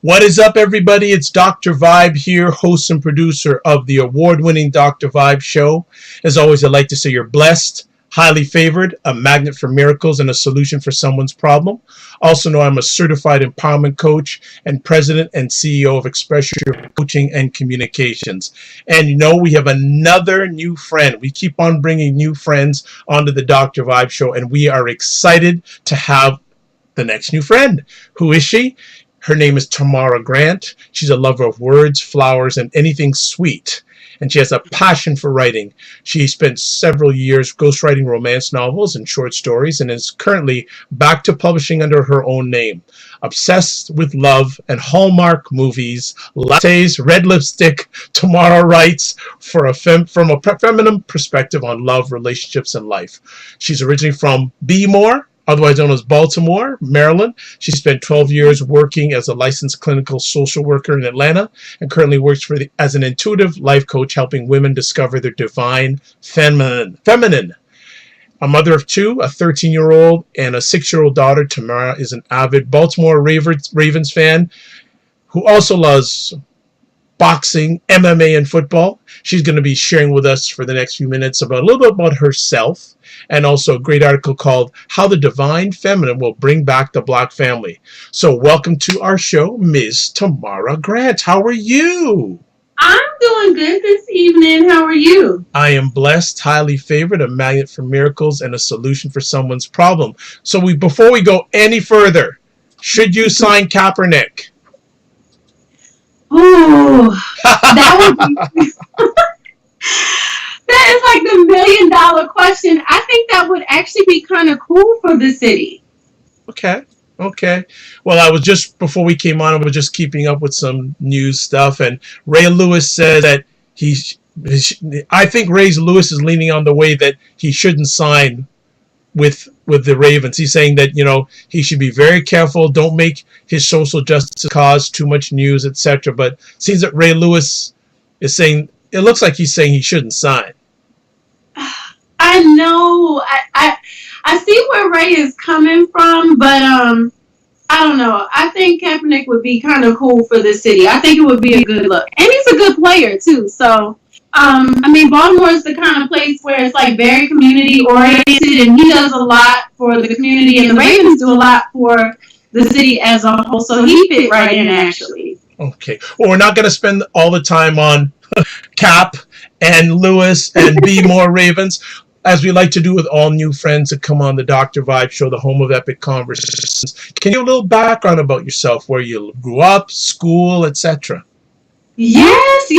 What is up, everybody? It's Dr. Vibe here, host and producer of the award-winning Dr. Vibe show. As always, I'd like to say you're blessed, highly favored, a magnet for miracles, and a solution for someone's problem. Also know I'm a certified empowerment coach and president and CEO of Express Your Coaching and Communications. And you know, we have another new friend. We keep on bringing new friends onto the Dr. Vibe show, and we are excited to have the next new friend. Who is she? Her name is Tamara Grant. She's a lover of words, flowers, and anything sweet. And she has a passion for writing. She spent several years ghostwriting romance novels and short stories and is currently back to publishing under her own name. Obsessed with love and Hallmark movies, lattes, red lipstick, Tamara writes from a feminine perspective on love, relationships, and life. She's originally from Baltimore, otherwise known as Baltimore, Maryland. She spent 12 years working as a licensed clinical social worker in Atlanta and currently works as an intuitive life coach, helping women discover their divine feminine. A mother of two, a 13-year-old and a 6-year-old daughter, Tamara is an avid Baltimore Ravens fan who also loves boxing, MMA, and football. She's going to be sharing with us for the next few minutes about a little bit about herself, and also a great article called How the Divine Feminine Will Bring Back the Black Family. So welcome to our show, Ms. Tamara Grant. How are you? I'm doing good this evening. How are you? I am blessed, highly favored, a magnet for miracles, and a solution for someone's problem. So before we go any further, should you sign Kaepernick? Oh, that would be... That is like the $1 million question. I think that would actually be kind of cool for the city. Okay. Well, I was just, before we came on, I was just keeping up with some news stuff, and Ray Lewis said that I think Ray Lewis is leaning on the way that he shouldn't sign with the Ravens. He's saying that, he should be very careful, don't make his social justice cause too much news, etc. But it seems that Ray Lewis is saying, it looks like he's saying he shouldn't sign. I know. I see where Ray is coming from, but I don't know. I think Kaepernick would be kind of cool for the city. I think it would be a good look. And he's a good player, too. So, Baltimore is the kind of place where it's like very community-oriented, and he does a lot for the community, and the Ravens do a lot for the city as a whole. So he fit right in, actually. Okay. Well, we're not going to spend all the time on Cap and Lewis and be more Ravens, as we like to do with all new friends that come on the Dr. Vibe show, the home of epic conversations. Can you give a little background about yourself, where you grew up, school, etc.? Yes.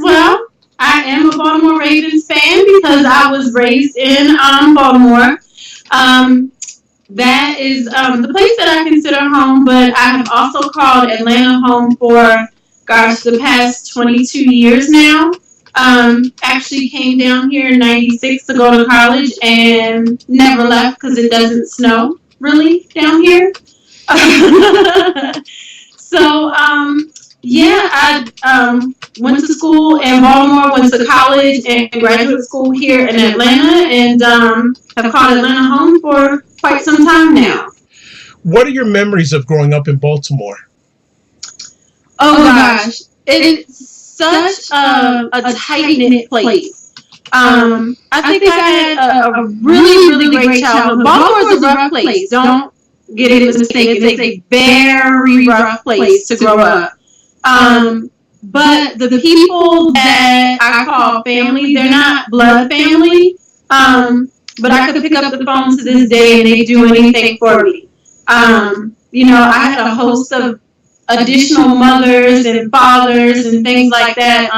Well, I am a Baltimore Ravens fan because I was raised in Baltimore. That is the place that I consider home, but I have also called Atlanta home for, the past 22 years now. Actually came down here in 96 to go to college and never left because it doesn't snow really down here. So, I went to school in Baltimore, went to college and graduate school here in Atlanta, and have called Atlanta home for quite some time now. What are your memories of growing up in Baltimore? Oh gosh, it's such a tight-knit place. I think I had a really great childhood. Baltimore is a rough place. Don't get it mistaken. It's a very rough place to grow up. But the people that I call family, they're not blood family. But I could pick up the phone to this day and they do anything for me. I had a host of additional mothers and fathers and things like that.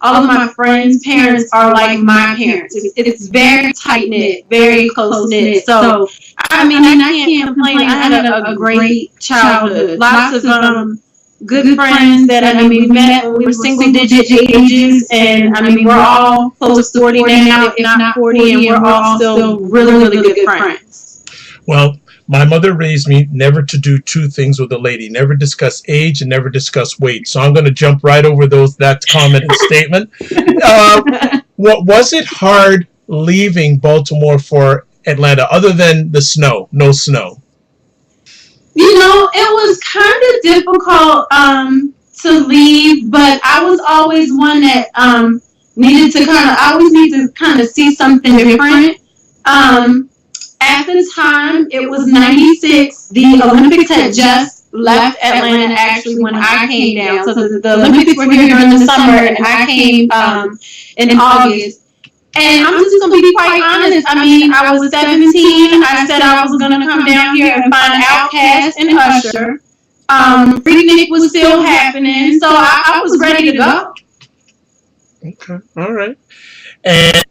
All of my friends' parents are like my parents. It's very tight-knit, very close-knit. So, I can't complain. I had a great childhood. Lots of good friends that, we met when we were single-digit ages. And, we're all close to 40 now, if not 40, and we're all still really good friends. Well, my mother raised me never to do two things with a lady, never discuss age and never discuss weight. So I'm going to jump right over that comment and statement. What was it hard leaving Baltimore for Atlanta, other than the snow? No snow. It was kind of difficult to leave, but I was always one that I always need to kind of see something different. At the time, it was 96. The Olympics had just left Atlanta actually when I came down. So the Olympics were here during the summer, and I came in August. And I'm just going to be quite honest. I mean, I was 17. I said I was going to come down here and find Outkast and Usher. Freaknik was still happening, so I was ready to go. Okay, all right. And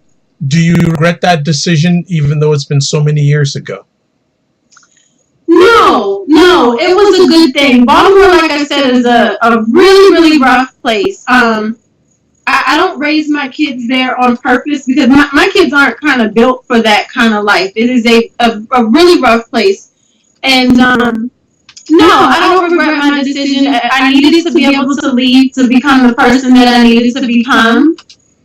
do you regret that decision, even though it's been so many years ago? No, it was a good thing. Baltimore, like I said, is a really, really rough place. I don't raise my kids there on purpose because my kids aren't kind of built for that kind of life. It is a really rough place. And no, I don't regret my decision. I needed to be able to leave to become the person that I needed to become.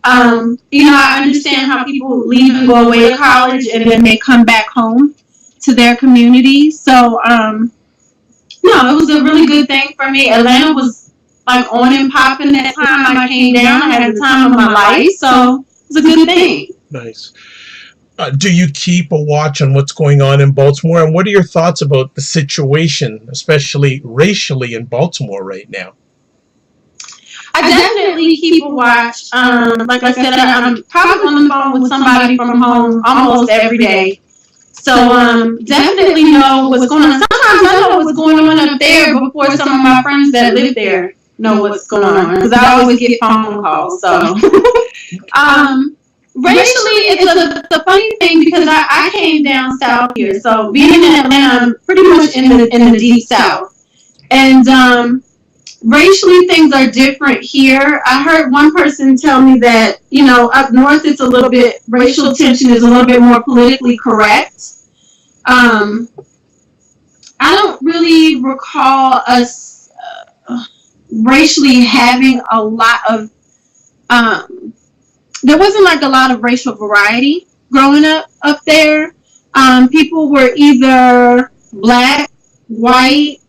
I understand how people leave and go away to college and then they come back home to their community. So, no, it was a really good thing for me. Atlanta was like on and popping that time I came down. I had the time of my life, so it was a good thing. Nice. Do you keep a watch on what's going on in Baltimore? And what are your thoughts about the situation, especially racially, in Baltimore right now? I definitely keep a watch. Like I said, I'm probably on the phone with somebody from home almost every day. So definitely know what's going on. Sometimes I know what's going on up there before some of my friends that live there know what's going on, because I always get phone calls. So racially, it's a funny thing because I came down south here. So being in Atlanta, I'm pretty much in the deep south, and racially things are different here. I heard one person tell me that up north it's a little bit, racial tension is a little bit more politically correct. I don't really recall us racially having a lot of there wasn't like a lot of racial variety growing up there. People were either black, white,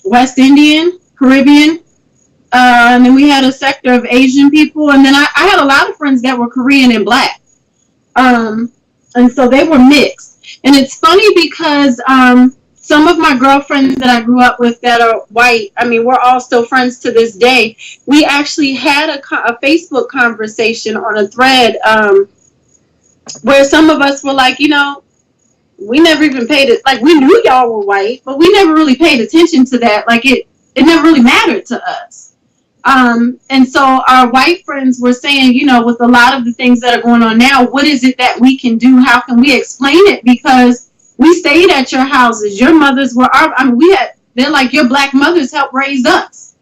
West Indian, Caribbean, and then we had a sector of Asian people, and then I had a lot of friends that were Korean and black, and so they were mixed. And it's funny because some of my girlfriends that I grew up with that are white, I mean, we're all still friends to this day. We actually had a Facebook conversation on a thread where some of us were like, we never even paid it. Like, we knew y'all were white, but we never really paid attention to that. Like, it never really mattered to us. And so our white friends were saying, with a lot of the things that are going on now, what is it that we can do? How can we explain it? Because we stayed at your houses. Your mothers were they're like, your black mothers helped raise us.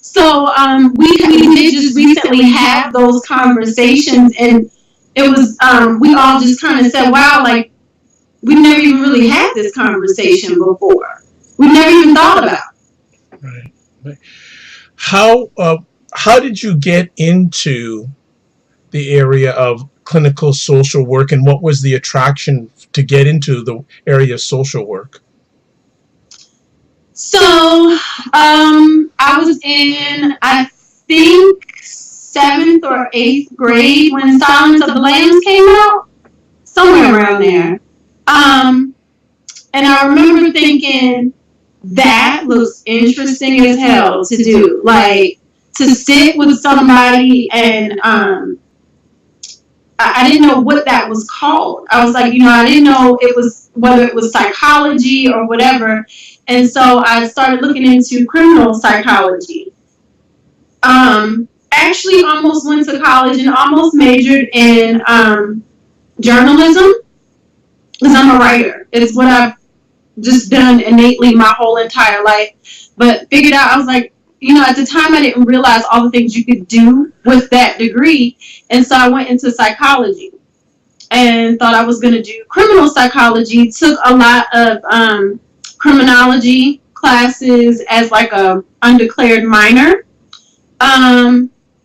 So we did just recently have those conversations, and it was, we all just kind of said, wow, like, we never even really had this conversation before. We never even thought about it. Right. How did you get into the area of clinical social work, and what was the attraction to get into the area of social work? So I was in, I think, 7th or 8th grade when Silence of the Lambs came out, somewhere around there. And I remember thinking, that looks interesting as hell to do. Like, to sit with somebody and I didn't know what that was called. I was like, I didn't know whether it was psychology or whatever. And so I started looking into criminal psychology. Actually almost went to college and almost majored in journalism, because I'm a writer. It's what I've just done innately my whole entire life. But figured out, I was like, at the time I didn't realize all the things you could do with that degree. And so I went into psychology and thought I was going to do criminal psychology. Took a lot of criminology classes as like a undeclared minor.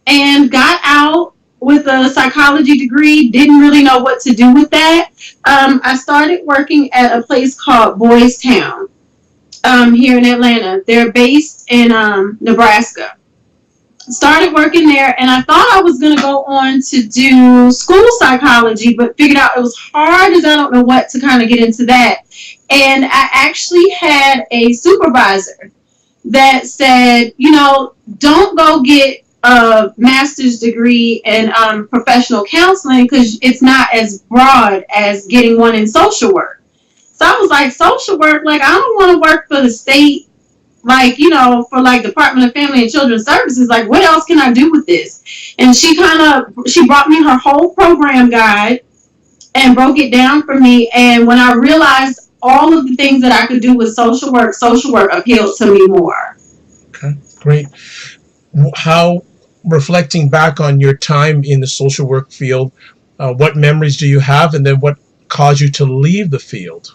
And got out with a psychology degree, didn't really know what to do with that. I started working at a place called Boys Town here in Atlanta. They're based in Nebraska. Started working there, and I thought I was going to go on to do school psychology, but figured out it was hard as I don't know what to kind of get into that. And I actually had a supervisor that said, don't go get a master's degree in professional counseling because it's not as broad as getting one in social work. So I was like, social work? Like, I don't want to work for the state, like, for like Department of Family and Children's Services. Like, what else can I do with this? And she brought me her whole program guide and broke it down for me. And when I realized all of the things that I could do with social work appealed to me more. Okay, great. How, reflecting back on your time in the social work field, what memories do you have, and then what caused you to leave the field?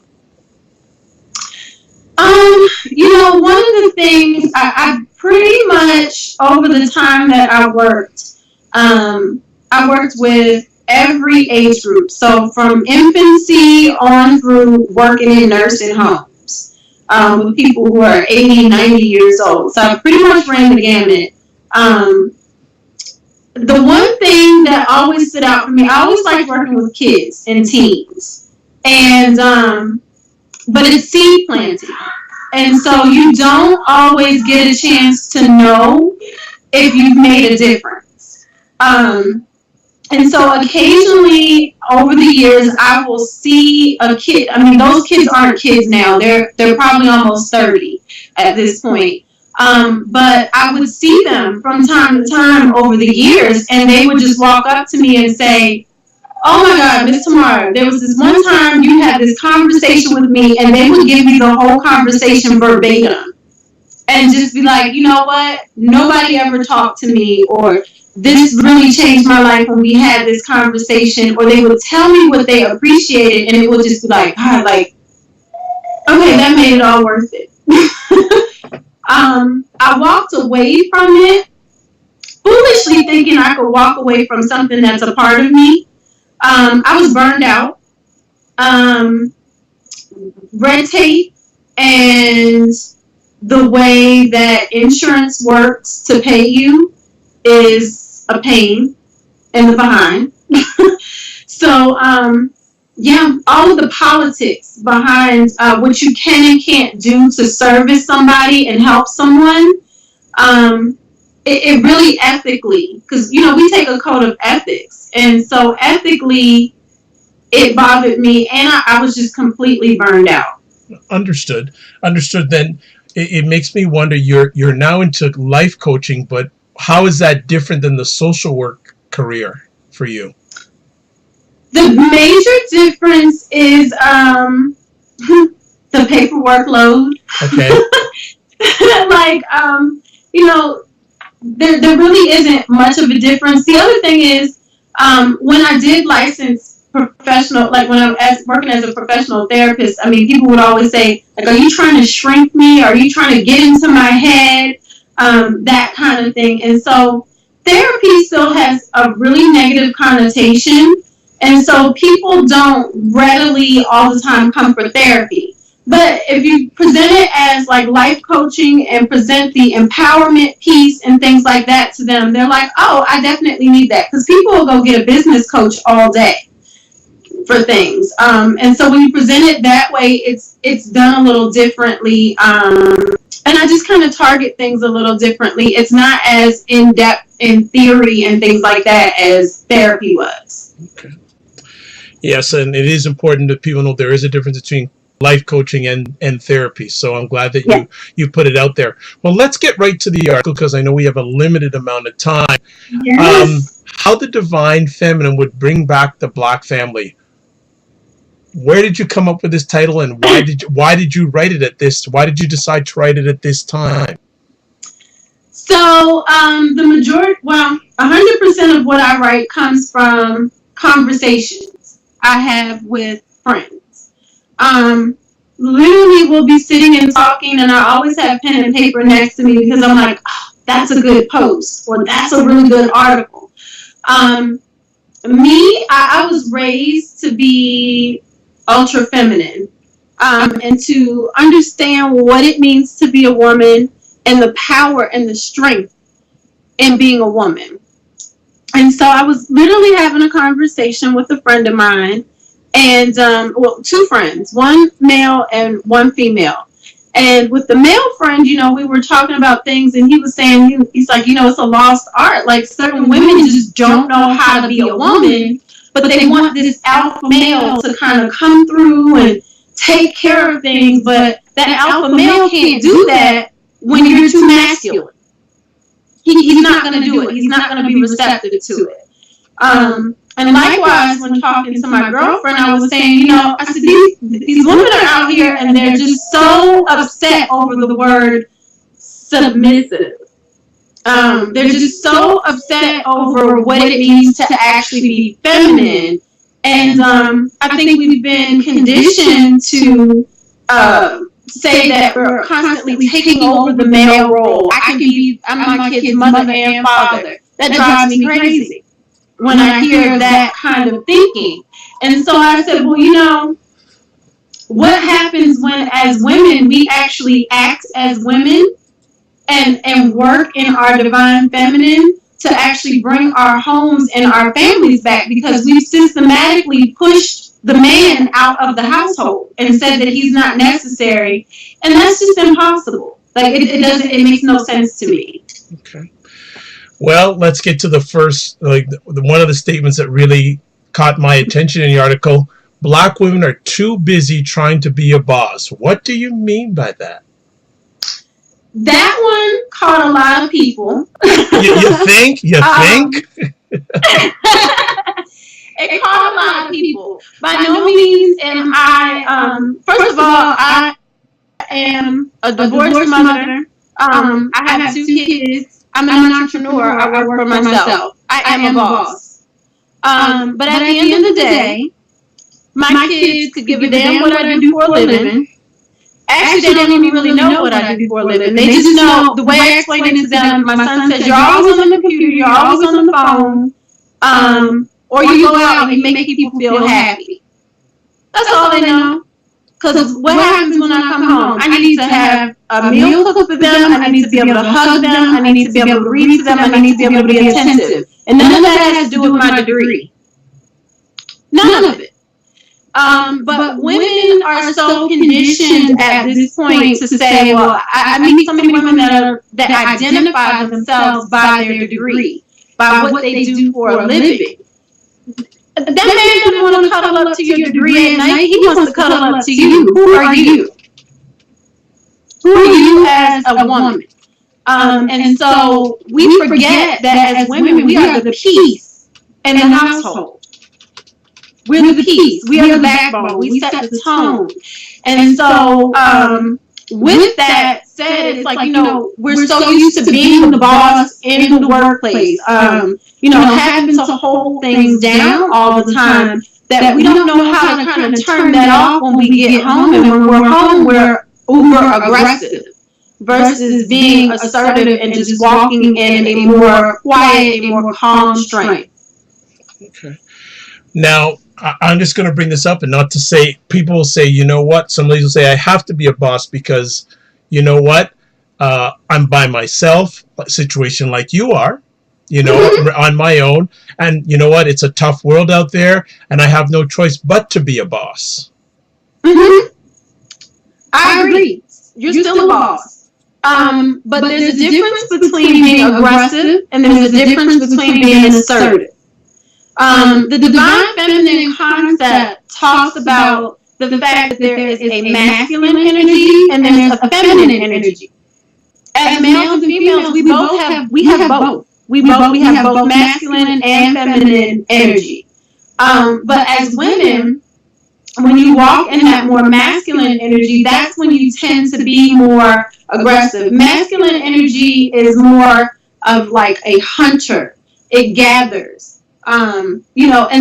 One of the things I pretty much, over the time that I worked with every age group. So from infancy on through working in nursing homes with people who are 80, 90 years old. So I pretty much ran the gamut. The one thing that always stood out for me, I always liked working with kids and teens. And, but it's seed planting. And so you don't always get a chance to know if you've made a difference. And so occasionally over the years, I will see a kid. I mean, those kids aren't kids now. They're probably almost 30 at this point. But I would see them from time to time over the years, and they would just walk up to me and say, "Oh my God, Miss Tamara, there was this one time you had this conversation with me," and they would give me the whole conversation verbatim and just be like, "You know what? Nobody ever talked to me," or "This really changed my life when we had this conversation," or they would tell me what they appreciated, and it would just be like, God, like, okay, that made it all worth it. I walked away from it, foolishly thinking I could walk away from something that's a part of me. I was burned out. Red tape and the way that insurance works to pay you is a pain in the behind. So, all of the politics behind what you can and can't do to service somebody and help someone, it really ethically, because, we take a code of ethics. And so ethically, it bothered me, and I was just completely burned out. Understood. Then it makes me wonder, you're now into life coaching, but how is that different than the social work career for you? The major difference is the paperwork load. Okay. There really isn't much of a difference. The other thing is, when I did license professional, like when I was working as a professional therapist, I mean, people would always say, like, "Are you trying to shrink me? Are you trying to get into my head?" That kind of thing. And so therapy still has a really negative connotation. And so people don't readily all the time come for therapy. But if you present it as like life coaching and present the empowerment piece and things like that to them, they're like, "Oh, I definitely need that." Because people will go get a business coach all day for things. And so when you present it that way, it's done a little differently. And I just kind of target things a little differently. It's not as in-depth in theory and things like that as therapy was. Okay. Yes, and it is important that people know there is a difference between life coaching and therapy. So I'm glad that you put it out there. Well, let's get right to the article because I know we have a limited amount of time. Yes. How the Divine Feminine would bring back the Black family. Where did you come up with this title, and why did you write it at this? Why did you decide to write it at this time? So 100% of what I write comes from conversations I have with friends. Literally, we'll be sitting and talking, and I always have pen and paper next to me because I'm like, "Oh, that's a good post," or "That's a really good article." I was raised to be ultra feminine, and to understand what it means to be a woman and the power and the strength in being a woman. And so I was literally having a conversation with a friend of mine, and two friends, one male and one female. And with the male friend, we were talking about things, and he was saying, he's like, it's a lost art. Like, certain women just don't know how to be a woman, but they want this alpha male to kind of come through and take care of things. But that alpha male can't do that when you're too masculine. He's not going to do it. He's not going to be receptive to it. And likewise, when talking to my girlfriend, I was saying, I said, these women are out here and they're just so upset over the word submissive. They're just so upset over what it means to actually be feminine. And I think we've been conditioned to say that we're constantly taking over the male role. I'm my kid's mother and father. That drives me crazy when I hear that kind of thinking. And so I said, well, what happens when, as women, we actually act as women and work in our divine feminine to actually bring our homes and our families back, because we've systematically pushed the man out of the household and said that he's not necessary. And that's just impossible. Like, it makes no sense to me. Okay. Well, let's get to the first, one of the statements that really caught my attention in the article. Black women are too busy trying to be a boss. What do you mean by that? That one caught a lot of people. You think? You think? It caught a lot of people. By no means am I, first of all, I am a divorced mother. I have 2 kids. I'm an entrepreneur. I work for myself. I am a boss. But at the end of the day, my kids could give a damn what I do for a living. Actually, they don't even really know what I do for a living. They just know, the way I explain it to them, my son says, you're always on the computer, you're always on the phone, or you go out and you make people feel happy. That's all they know. Because what happens when I come home? I need to have a meal cooked for them. I need to be able to hug them. I need to be able to read to them. I need to be able to be attentive. And none of that has to do with my degree. None of it. But women are so conditioned at this point to say, well, I meet so many women that identify themselves by their degree, by what they do for a living. That man doesn't want to cuddle up to your degree at night. He wants to cuddle up to you. Who are you? Who are you as a woman? And so we forget that as women, we are the piece in the household. We're the piece. We are the backbone. We set the tone. And so with that said, it's like, we're so used to being the boss in the workplace, having to hold things down all the time, that we don't know how to kind of turn that off when we get home. And when we're home, we're uber aggressive versus being assertive and just walking in a more quiet, a more calm strength. Okay. Now, I'm just going to bring this up, and not to say, people will say, you know what, some ladies will say, I have to be a boss because, you know what, I'm by myself, a situation like you are, on my own, and you know what, it's a tough world out there, and I have no choice but to be a boss. Mm-hmm. I agree. You're still a boss. But there's a difference between being aggressive, and there's a difference between being assertive. The divine feminine concept talks about the fact that there is a masculine energy and there's a feminine energy. As males and females, we have both. We have both masculine and feminine energy. But as women, when you walk in that more masculine energy, that's when you tend to be more aggressive. Masculine energy is more of like a hunter. It gathers. And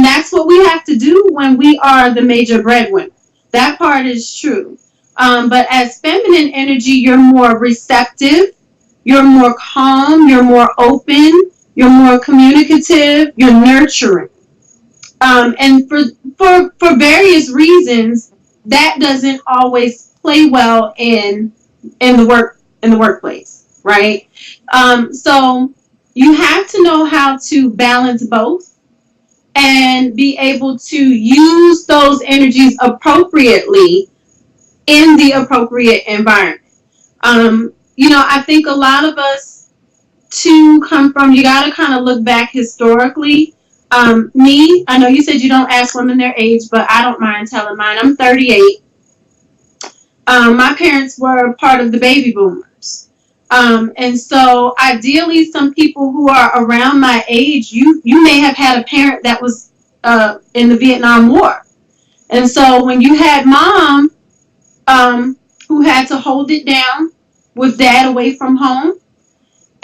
that's what we have to do when we are the major breadwinner. That part is true. But as feminine energy, you're more receptive, you're more calm, you're more open, you're more communicative, you're nurturing. And for various reasons, that doesn't always play well in the workplace, right? So you have to know how to balance both and be able to use those energies appropriately in the appropriate environment. I think a lot of us too come from, you got to kind of look back historically. I know you said you don't ask women their age, but I don't mind telling mine. I'm 38. My parents were part of the baby boomers. And so ideally, some people who are around my age, you may have had a parent that was in the Vietnam War. And so when you had mom who had to hold it down with dad away from home,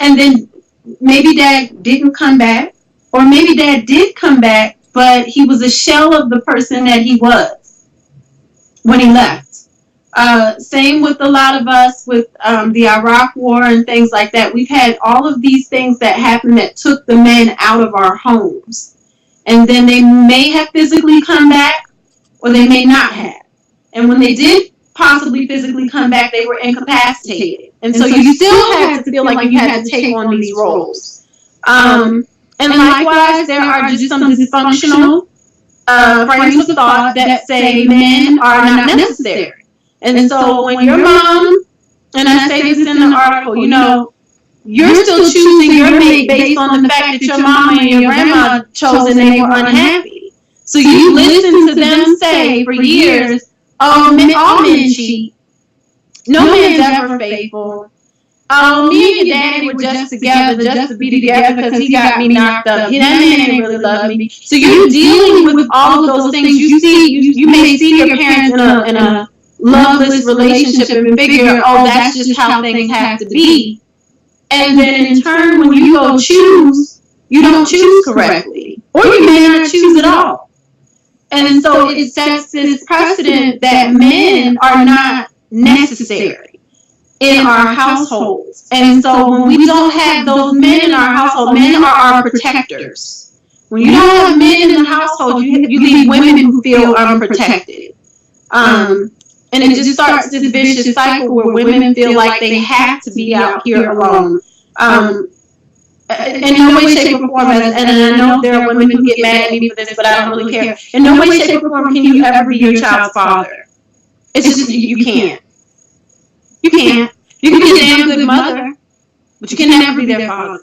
and then maybe dad didn't come back, or maybe dad did come back, but he was a shell of the person that he was when he left. Same with a lot of us with the Iraq War and things like that. We've had all of these things that happened that took the men out of our homes. And then they may have physically come back, or they may not have. And when they did possibly physically come back, they were incapacitated. And so you still had to feel like you had to take on these roles. And likewise, there are just some dysfunctional frames of thought that say men are not necessary. And so when your mom, and I say this in the article, you're still choosing your mate based on the fact that your mama and your grandma chose and they were unhappy. So you listen to them say for years, all men cheat. No man's ever faithful. Me and your daddy were just together just to be together because he got me knocked up. That man ain't really love me. So you're dealing with all of those things. You may see your parents in a loveless relationship and figure, that's just how things have to be. And then in turn, when you go choose, you don't choose correctly. Or you may not choose at all. And so it sets this precedent that men are not necessary in our households. And so when we don't have those men in our household, men are our protectors. When you don't have men in the household, you leave women who feel unprotected. And it just starts this vicious cycle where women feel like they have to be out here alone. In no way, shape, or form, and I know there are women who get mad at me for this, but I don't really care. In no way, shape, or form can you ever be your child's father. It's just, you can't. You can't. You can be a damn good mother, but you can never be their father.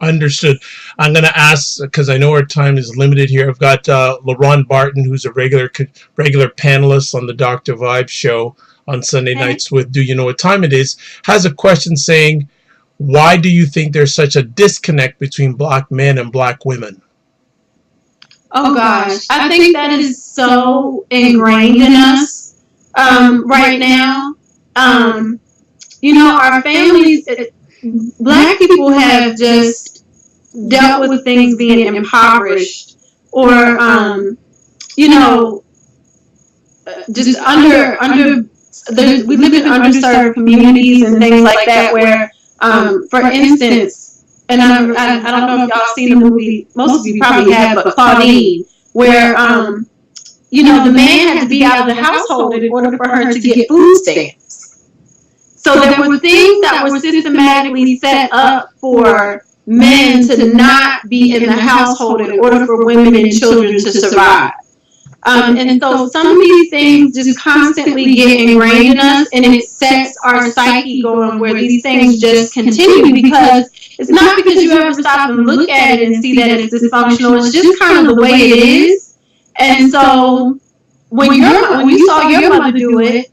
Understood. I'm going to ask, because I know our time is limited here. I've got LaRon Barton, who's a regular panelist on the Dr. Vibe show on Sunday nights with Do You Know What Time It Is, has a question saying, why do you think there's such a disconnect between black men and black women? Oh gosh, I think that is so ingrained in us right now. Our families, black people have just dealt with things being impoverished or, just we live in underserved communities and things like that where, for instance, and I don't know if y'all seen the movie, most of you probably have, but Claudine, where, the man had to be out of the household in order for her to get food stamps. So there were things that were systematically set up for men to not be in the household in order for women and children to survive. And so some of these things just constantly get ingrained in us, and it sets our psyche going where these things just continue, because it's not because you ever stop and look at it and see that it's dysfunctional. It's just kind of the way it is. And so when you saw your mother do it,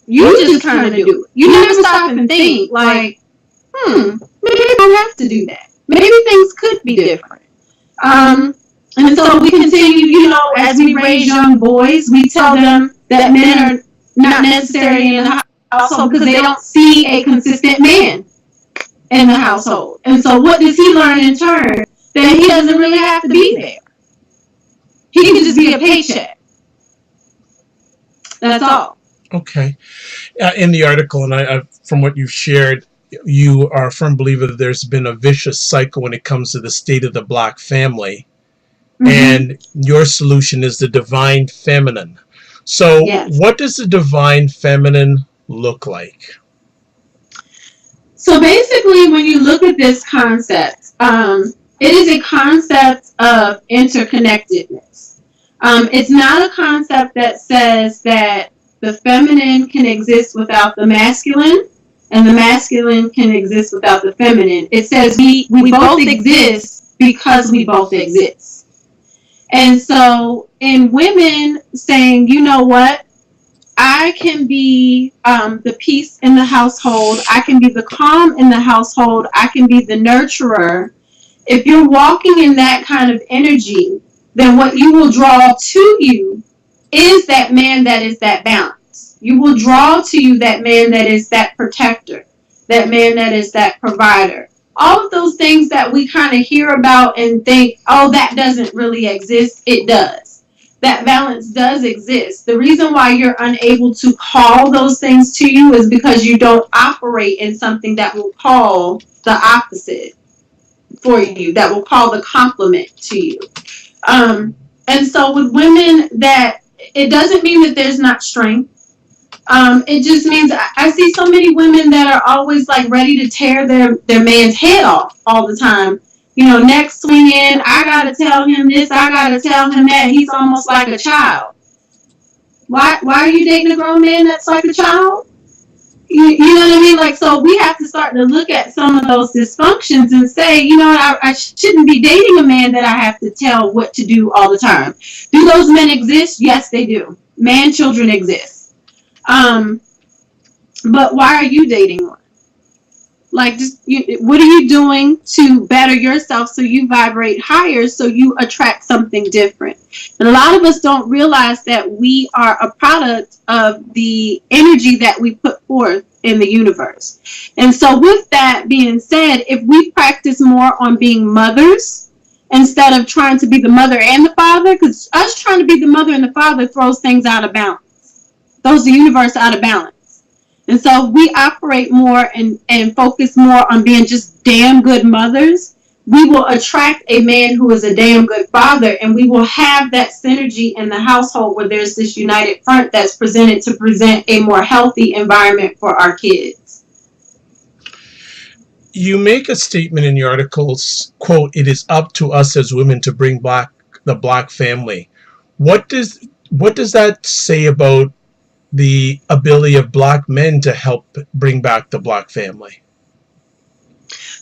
you just kind of do it. You never stop and think like, maybe I don't have to do that. Maybe things could be different. And so we continue, as we raise young boys, we tell them that men are not necessary in the household because they don't see a consistent man in the household. And so what does he learn in turn? That he doesn't really have to be there. He can just be a paycheck. That's all. Okay. In the article, and I from what you've shared, you are a firm believer that there's been a vicious cycle when it comes to the state of the Black family. Mm-hmm. And your solution is the divine feminine. So yes. What does the divine feminine look like? So basically, when you look at this concept, it is a concept of interconnectedness. It's not a concept that says that the feminine can exist without the masculine, and the masculine can exist without the feminine. It says we both exist because we both exist. And so in women saying, you know what, I can be the peace in the household, I can be the calm in the household, I can be the nurturer. If you're walking in that kind of energy, then what you will draw to you is that man that is that balance. You will draw to you that man that is that protector, that man that is that provider. All of those things that we kind of hear about and think, oh, that doesn't really exist. It does. That balance does exist. The reason why you're unable to call those things to you is because you don't operate in something that will call the opposite for you, that will call the complement to you. And so with women, that it doesn't mean that there's not strength. It just means I see so many women that are always like ready to tear their man's head off all the time. You know, neck swinging, I gotta tell him this, I gotta tell him that. He's almost like a child. Why are you dating a grown man that's like a child? You know what I mean? Like, so we have to start to look at some of those dysfunctions and say, you know, I shouldn't be dating a man that I have to tell what to do all the time. Do those men exist? Yes, they do. Man children exist. But why are you dating one? Like, what are you doing to better yourself so you vibrate higher, so you attract something different? And a lot of us don't realize that we are a product of the energy that we put forth in the universe. And so with that being said, if we practice more on being mothers instead of trying to be the mother and the father, because us trying to be the mother and the father throws things out of balance, throws the universe out of balance. And so we operate more and focus more on being just damn good mothers, we will attract a man who is a damn good father, and we will have that synergy in the household where there's this united front that's presented to present a more healthy environment for our kids. You make a statement in your articles, quote, "It is up to us as women to bring back the Black family." What does that say about the ability of Black men to help bring back the Black family?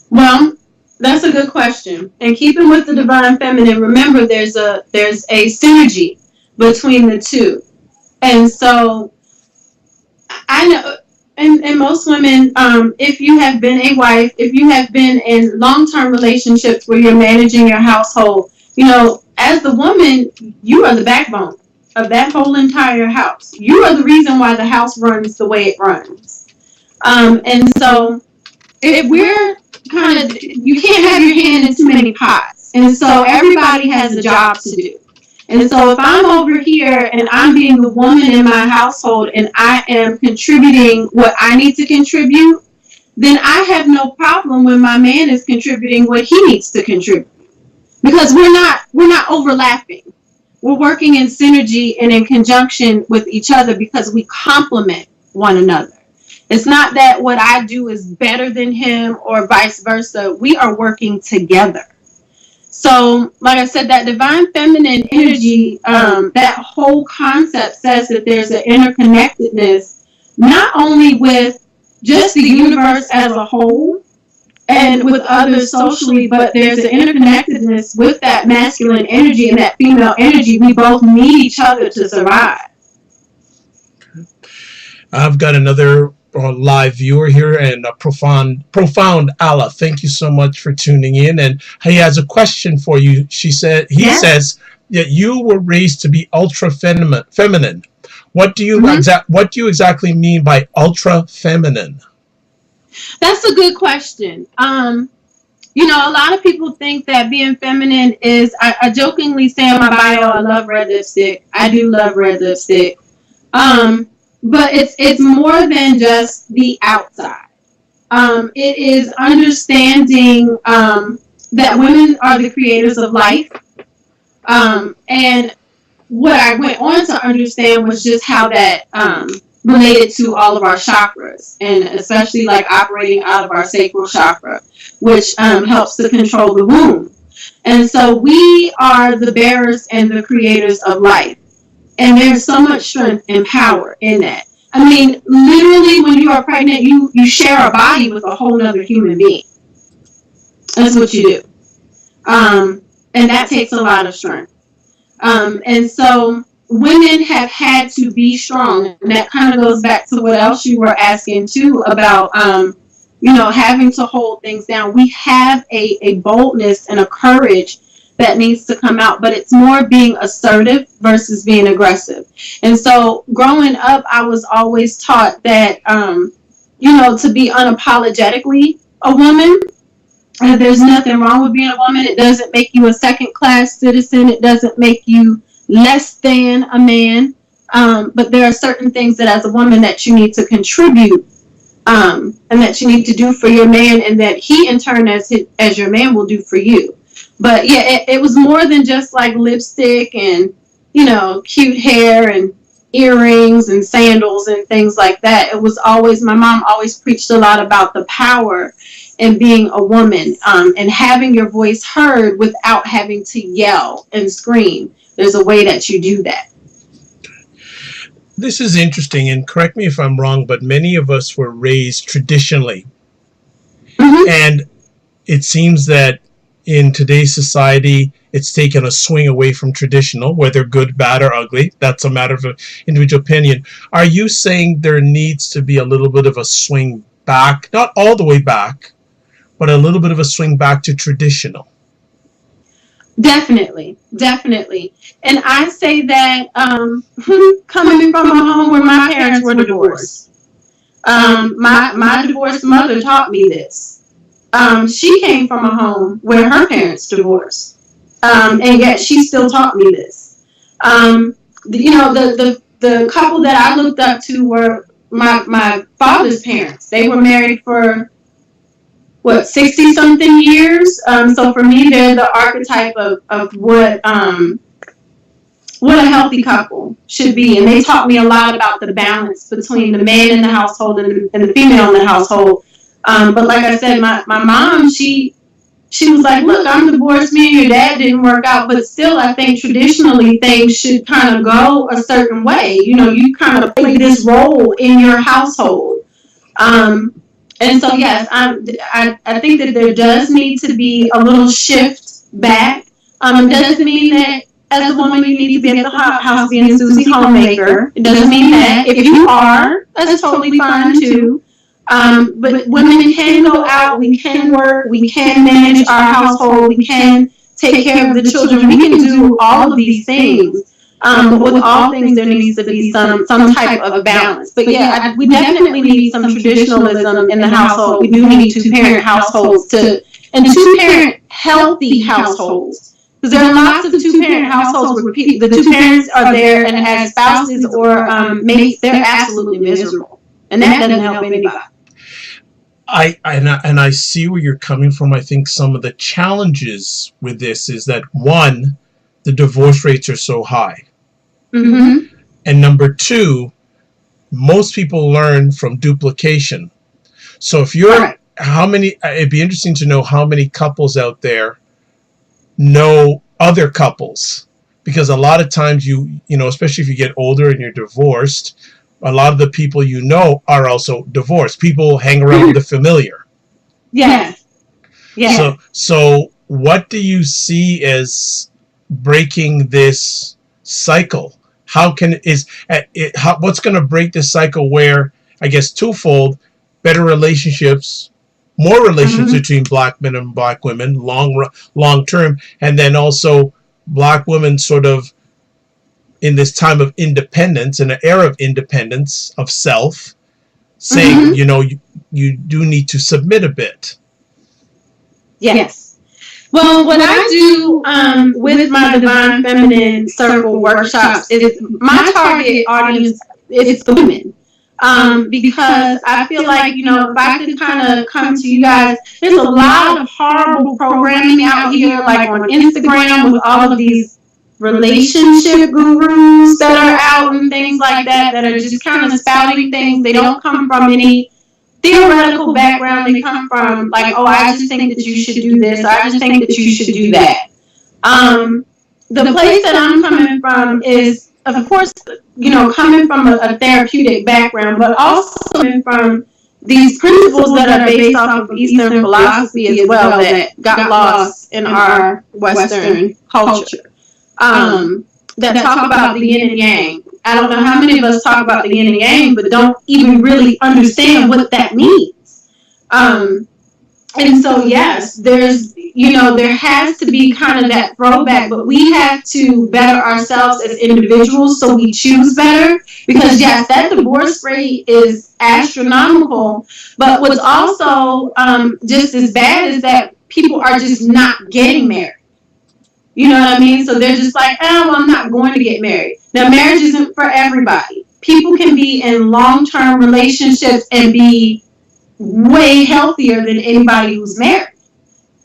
Well, that's a good question. And keeping with the divine feminine, remember there's a synergy between the two. And so I know, and most women, if you have been a wife, if you have been in long-term relationships where you're managing your household, you know, as the woman, you are the backbone of that whole entire house. You are the reason why the house runs the way it runs. And so if we're kind of, you can't have your hand in too many pots. And so everybody has a job to do. And so if I'm over here and I'm being the woman in my household and I am contributing what I need to contribute, then I have no problem when my man is contributing what he needs to contribute. Because we're not overlapping. We're working in synergy and in conjunction with each other because we complement one another. It's not that what I do is better than him or vice versa. We are working together. So, like I said, that divine feminine energy, that whole concept says that there's an interconnectedness, not only with just the universe as a whole and with others socially, but there's an interconnectedness with that masculine energy and that female energy. We both need each other to survive. I've got another live viewer here, and a profound Allah. Thank you so much for tuning in, and he has a question for you. He says that you were raised to be ultra feminine. What do you exactly mean by ultra feminine? That's a good question. You know, a lot of people think that being feminine is, I jokingly say in my bio, I love red lipstick. I do love red lipstick. But it's more than just the outside. It is understanding that women are the creators of life. And what I went on to understand was just how that related to all of our chakras, and especially like operating out of our sacral chakra, which helps to control the womb. And so we are the bearers and the creators of life. And there's so much strength and power in that. I mean, literally, when you are pregnant, you share a body with a whole other human being. That's what you do. And that takes a lot of strength. And so women have had to be strong. And that kind of goes back to what else you were asking, too, about, having to hold things down. We have a boldness and a courage that needs to come out, but it's more being assertive versus being aggressive. And so growing up, I was always taught that, to be unapologetically a woman. And there's nothing wrong with being a woman. It doesn't make you a second-class citizen. It doesn't make you less than a man. But there are certain things that as a woman that you need to contribute, and that you need to do for your man, and that he in turn as your man will do for you. But yeah, it was more than just like lipstick and, cute hair and earrings and sandals and things like that. It was always, my mom always preached a lot about the power in being a woman, and having your voice heard without having to yell and scream. There's a way that you do that. This is interesting, and correct me if I'm wrong, but many of us were raised traditionally. Mm-hmm. And it seems that in today's society, it's taken a swing away from traditional, whether good, bad, or ugly. That's a matter of individual opinion. Are you saying there needs to be a little bit of a swing back, not all the way back, but a little bit of a swing back to traditional? Definitely. And I say that coming from a home where my parents were divorced, my divorced mother taught me this. She came from a home where her parents divorced, and yet she still taught me this. The couple that I looked up to were my father's parents. They were married for 60-something years. So for me, they're the archetype of what a healthy couple should be. And they taught me a lot about the balance between the man in the household and the female in the household. But like I said, my mom, she was like, look, I'm divorced. Me and your dad didn't work out. But still, I think traditionally things should kind of go a certain way. You kind of play this role in your household. And so, yes, I think that there does need to be a little shift back. It doesn't mean that as a woman you need to be at the house being Susie Homemaker. It doesn't mean that. If you are, that's totally fine too. But women can go out, we can work, we can manage our household, we can take care of the children, we can do all of these things. But with all things, there needs to be some type of balance. But yeah, we definitely need some traditionalism in the household. We do need two-parent households and two-parent healthy households. Because there are lots of two-parent households where the two parents are there and as spouses or mates, they're absolutely miserable. And that doesn't help anybody. I see where you're coming from. I think some of the challenges with this is that, one, the divorce rates are so high. Mm-hmm. And number two, most people learn from duplication. So if you're, it'd be interesting to know how many couples out there know other couples. Because a lot of times especially if you get older and you're divorced, a lot of the people are also divorced. People hang around with the familiar. Yes. Yeah. So what do you see as breaking this cycle? What's going to break this cycle where, I guess, twofold, better relationships, more relationships between black men and black women, long term, and then also black women sort of in this time of independence, in an era of independence of self, saying, you do need to submit a bit. Yes. Well, what I do with my Divine Feminine Circle workshops is my target audience is the women. because I feel like, if I could kind of come to you guys, there's a lot of horrible programming out here, like on Instagram with all of these relationship gurus that are out and things like that are just kind of spouting things. They don't come from any theoretical background. They come from like, oh, I just think that you should do this. I just think that you should do that. The place that I'm coming from is, of course, coming from a therapeutic background, but also coming from these principles that are based off of Eastern philosophy as well, that got lost in our Western culture. That talk about the yin and yang. I don't know how many of us talk about the yin and yang, but don't even really understand what that means. And so, yes, there's, there has to be kind of that throwback, but we have to better ourselves as individuals so we choose better. Because, yes, that divorce rate is astronomical. But what's also just as bad is that people are just not getting married. You know what I mean? So they're just like, well, I'm not going to get married. Now, marriage isn't for everybody. People can be in long-term relationships and be way healthier than anybody who's married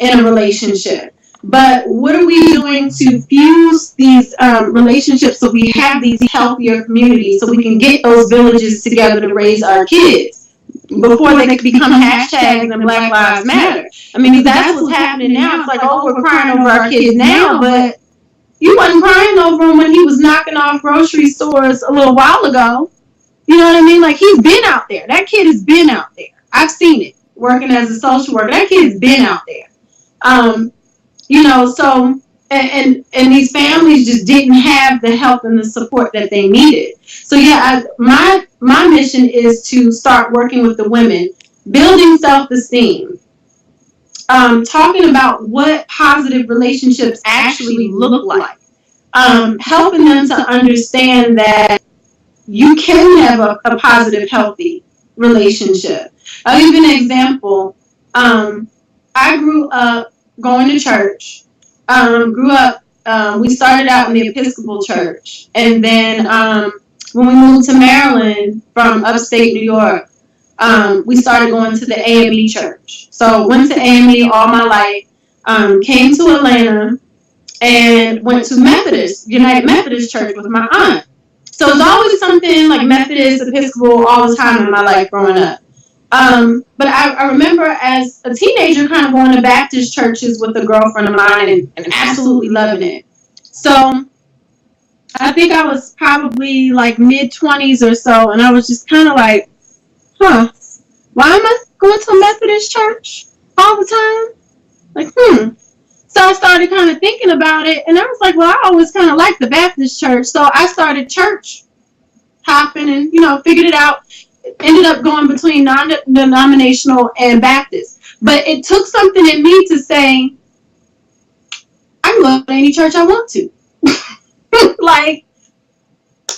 in a relationship. But what are we doing to fuse these relationships so we have these healthier communities, so we can get those villages together to raise our kids before they become hashtags and Black Lives Matter? I mean, that's what's happening now. It's like, oh, we're crying over our kids now, but you wasn't crying over him when he was knocking off grocery stores a little while ago. You know what I mean? Like, he's been out there. That kid has been out there. I've seen it working as a social worker. That kid's been out there. So, and these families just didn't have the help and the support that they needed. So, yeah, my mission is to start working with the women, building self-esteem, talking about what positive relationships actually look like, helping them to understand that you can have a positive, healthy relationship. I'll give you an example. I grew up going to church. We started out in the Episcopal church. And then when we moved to Maryland from upstate New York, we started going to the avid church. So went to AME all my life, came to Atlanta, and went to United Methodist Church with my aunt. So it's always something like Methodist, Episcopal all the time in my life growing up. But I remember as a teenager kind of going to Baptist churches with a girlfriend of mine and absolutely loving it. So I think I was probably like mid-20s or so, and I was just kind of like, why am I going to a Methodist church all the time? Like, So I started kind of thinking about it, and I was like, well, I always kind of liked the Baptist church. So I started church hopping and, figured it out. Ended up going between non-denominational and Baptist. But it took something in me to say, I can go to any church I want to. Like,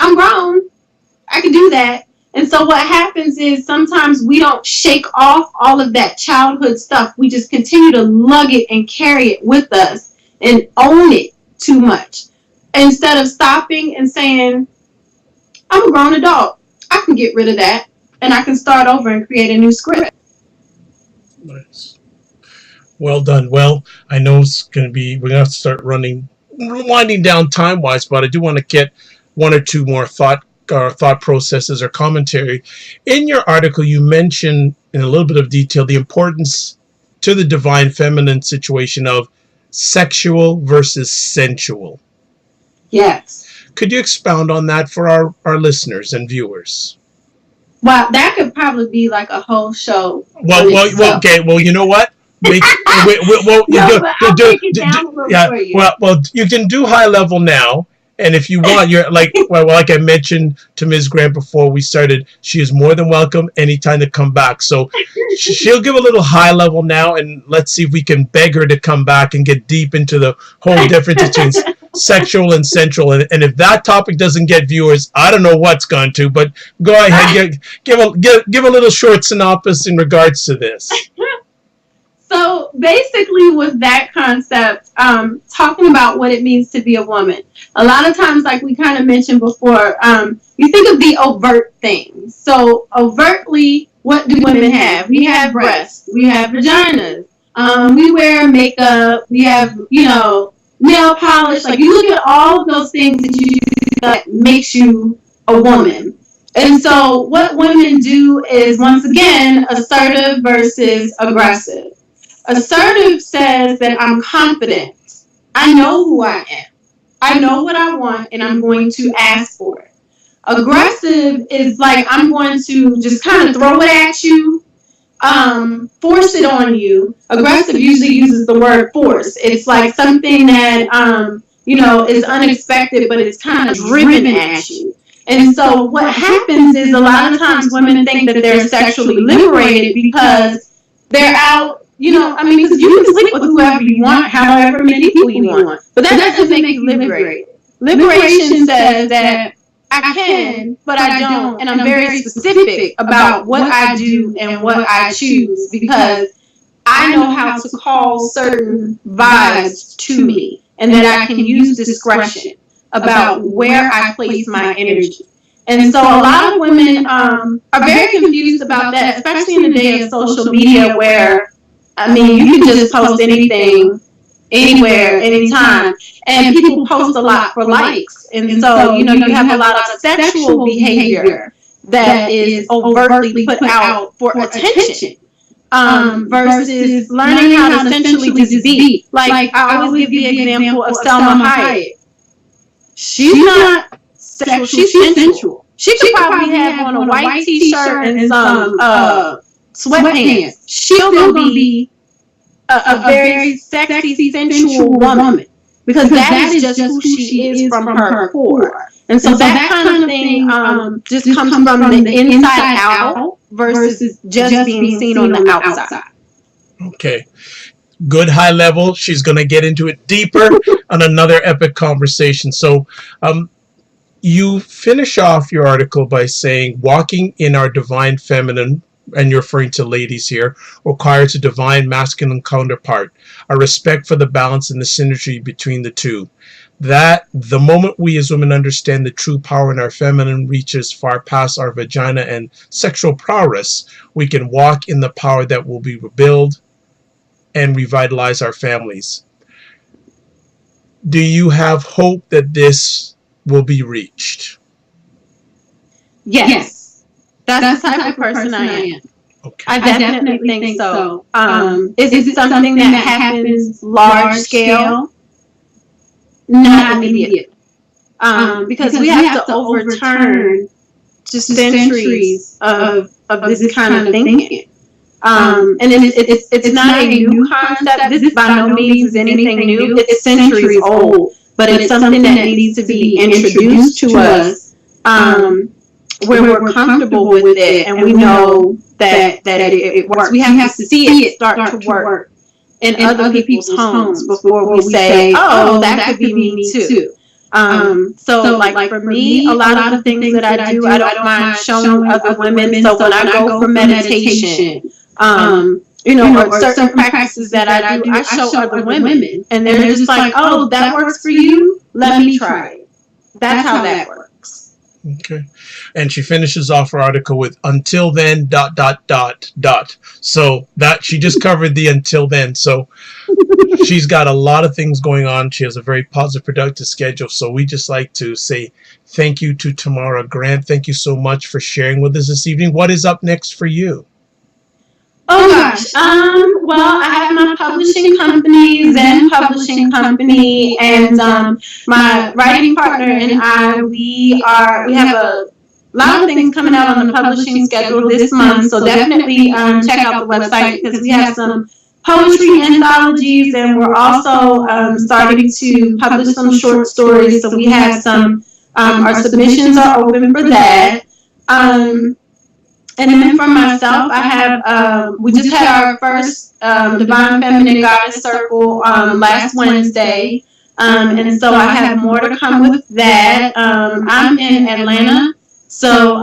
I'm grown. I can do that. And so what happens is sometimes we don't shake off all of that childhood stuff. We just continue to lug it and carry it with us and own it too much. Instead of stopping and saying, I'm a grown adult. I can get rid of that. And I can start over and create a new script. Nice. Well done. Well, I know it's going to be, we're going to have to start winding down time-wise, but I do want to get one or two more thought processes or commentary. In your article, you mentioned in a little bit of detail the importance to the divine feminine situation of sexual versus sensual. Yes. Could you expound on that for our listeners and viewers? Well, that could probably be like a whole show. Well, okay. Well, you know what? You can do high level now, and if you want, you're like I mentioned to Ms. Grant before we started, she is more than welcome anytime to come back. So she'll give a little high level now, and let's see if we can beg her to come back and get deep into the whole difference between sexual and sensual. And if that topic doesn't get viewers, I don't know what's going to. But go ahead, give a little short synopsis in regards to this. So basically with that concept, talking about what it means to be a woman. A lot of times, like we kind of mentioned before, you think of the overt things. So overtly, what do women have? We have breasts, we have vaginas, we wear makeup, we have, nail polish. Like you look at all of those things that makes you a woman. And so what women do is, once again, assertive versus aggressive. Assertive says that I'm confident. I know who I am. I know what I want, and I'm going to ask for it. Aggressive is like I'm going to just kind of throw it at you, force it on you. Aggressive usually uses the word force. It's like something that, is unexpected, but it's kind of driven at you. And so what happens is a lot of times women think that they're sexually liberated because they're out, because you can sleep with whoever you want, however many people you want. But that doesn't make you liberated. Liberation says that I can, but I don't. And I'm very specific about what I do and what I choose because I know how to call certain vibes to me and that I can use discretion about where I place my energy. And so a lot of women are very confused about that, especially in the day of social media where, you can just post anything, anywhere, anytime. And people post a lot for likes. And so, you have a lot of sexual behavior that is overtly put out for attention. Versus learning how to essentially just be. Like I always give the example of Selma Hayek. She's not sexual, she's sensual. She could probably have on a white t-shirt and some sweatpants. She'll be a very sexy, sensual woman. Because that is just who she is from her core. And so that kind of thing just comes from the inside out versus just being seen on the outside. Okay. Good high level. She's going to get into it deeper on another epic conversation. So you finish off your article by saying, walking in our divine feminine, and you're referring to ladies here, requires a divine masculine counterpart, a respect for the balance and the synergy between the two. That the moment we as women understand the true power in our feminine reaches far past our vagina and sexual prowess, we can walk in the power that will be rebuild and revitalize our families. Do you have hope that this will be reached? Yes. That's the type of person I am. Okay. I definitely think so. Is it something that happens large scale? Not immediately. Because we have to overturn just centuries of this kind of thinking. And it's not a new concept. This by no means is anything new. It's centuries old, but it's something that needs to be introduced to us where we're comfortable with it and we know that it works. We have to see it start to work in other people's homes before we say, oh, that could be me too. So like for me, a lot of the things that I do, I don't mind showing other women. So when I go for meditation, or certain practices that I do, I show other women, and they're just like, oh, that works for you? Let me try it. That's how that works. Okay. And she finishes off her article with until then ... So that she just covered the until then. So she's got a lot of things going on. She has a very positive, productive schedule. So we just like to say thank you to Tamara Grant. Thank you so much for sharing with us this evening. What is up next for you? Oh gosh. Well, I have my publishing company, Zen Publishing Company, and my writing partner and I, we have a lot of things coming out on the publishing schedule this month. So definitely check out the website because we have some poetry anthologies, and we're also starting to publish some short stories. So we have some. Our submissions are open for that. And then for myself, I have, we just had our first Divine Feminine Goddess Circle last Wednesday. And so I have more to come with that. I'm in Atlanta, So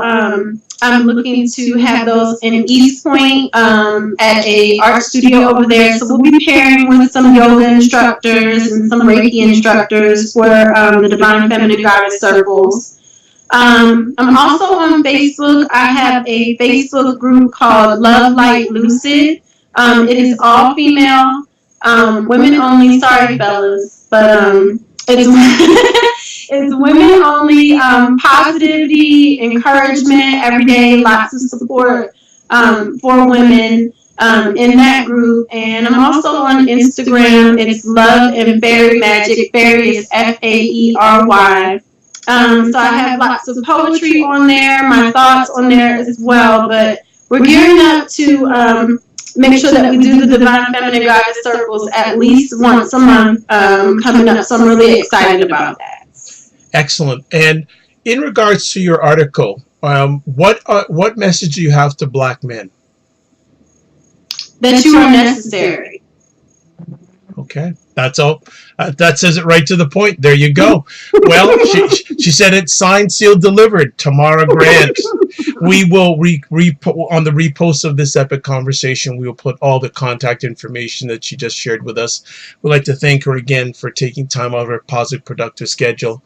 I'm looking to have those in East Point at a art studio over there. So we'll be pairing with some yoga instructors and some Reiki instructors for the Divine Feminine Goddess Circles. I'm also on Facebook. I have a Facebook group called Love Light Lucid. It is all female, women only. Sorry, fellas, but it's it's women only. Positivity, encouragement every day, lots of support for women in that group. And I'm also on Instagram. It's Love and Fairy Magic. Fairy is FAERY. So I have lots of poetry on there, my thoughts on there as well. But we're gearing up to make sure that we do the Divine Feminine Goddess Circles at least once a month coming up. So I'm really excited about that. Excellent. And in regards to your article, what message do you have to Black men? That you are necessary. Okay, that's all. That says it right to the point. There you go. Well, she said it, signed, sealed, delivered. Tamara Grant. We will on the repost of this epic conversation, we will put all the contact information that she just shared with us. We'd like to thank her again for taking time out of her positive, productive schedule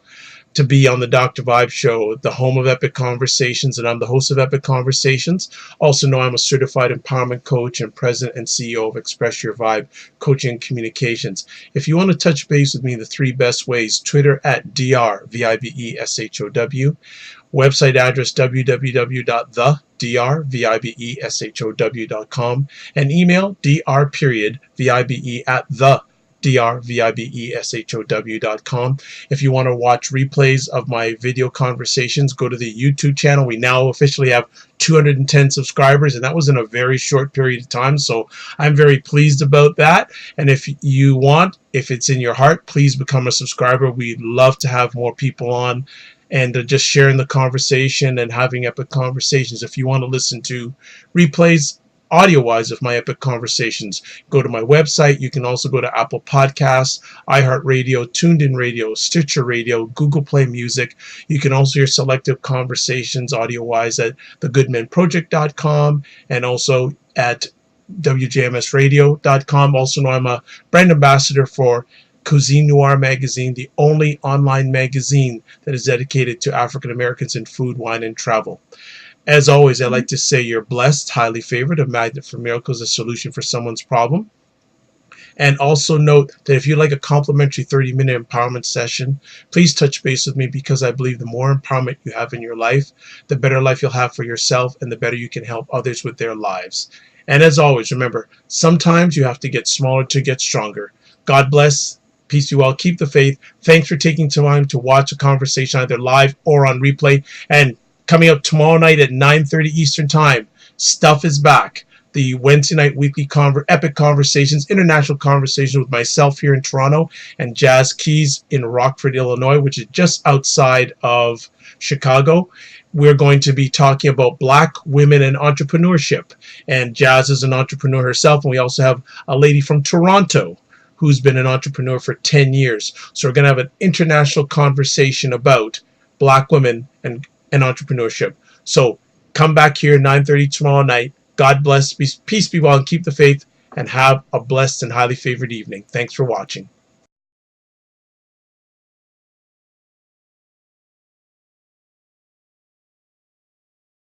to be on the Dr. Vibe Show, the home of Epic Conversations, and I'm the host of Epic Conversations. Also know I'm a certified empowerment coach and president and CEO of Express Your Vibe Coaching and Communications. If you want to touch base with me, the three best ways: Twitter at DRVIBESHOW, website address www.thedrvibeshow.com, and email dr.vibe@drvibeshow.com. If you want to watch replays of my video conversations, go to the YouTube channel. We now officially have 210 subscribers, and that was in a very short period of time, so I'm very pleased about that. And if you want, if it's in your heart, please become a subscriber. We'd love to have more people on and just sharing the conversation and having epic conversations. If you want to listen to replays audio-wise of my epic conversations, go to my website. You can also go to Apple Podcasts, iHeartRadio, TuneIn Radio, Stitcher Radio, Google Play Music. You can also hear selective conversations audio-wise at thegoodmenproject.com and also at wjmsradio.com. Also know I'm a brand ambassador for Cuisine Noir magazine, the only online magazine that is dedicated to African Americans in food, wine, and travel. As always, I like to say you're blessed, highly favored, a magnet for miracles, a solution for someone's problem. And also note that if you'd like a complimentary 30-minute empowerment session, please touch base with me, because I believe the more empowerment you have in your life, the better life you'll have for yourself and the better you can help others with their lives. And as always, remember, sometimes you have to get smaller to get stronger. God bless. Peace be well. Keep the faith. Thanks for taking time to watch a conversation either live or on replay. And coming up tomorrow night at 9:30 Eastern Time, Stuff is Back. The Wednesday night weekly epic conversations, international conversations with myself here in Toronto and Jazz Keys in Rockford, Illinois, which is just outside of Chicago. We're going to be talking about Black women and entrepreneurship. And Jazz is an entrepreneur herself. And we also have a lady from Toronto who's been an entrepreneur for 10 years. So we're going to have an international conversation about Black women and entrepreneurship. So come back here 9:30 tomorrow night. God bless, peace be well, and keep the faith, and have a blessed and highly favored evening. Thanks for watching.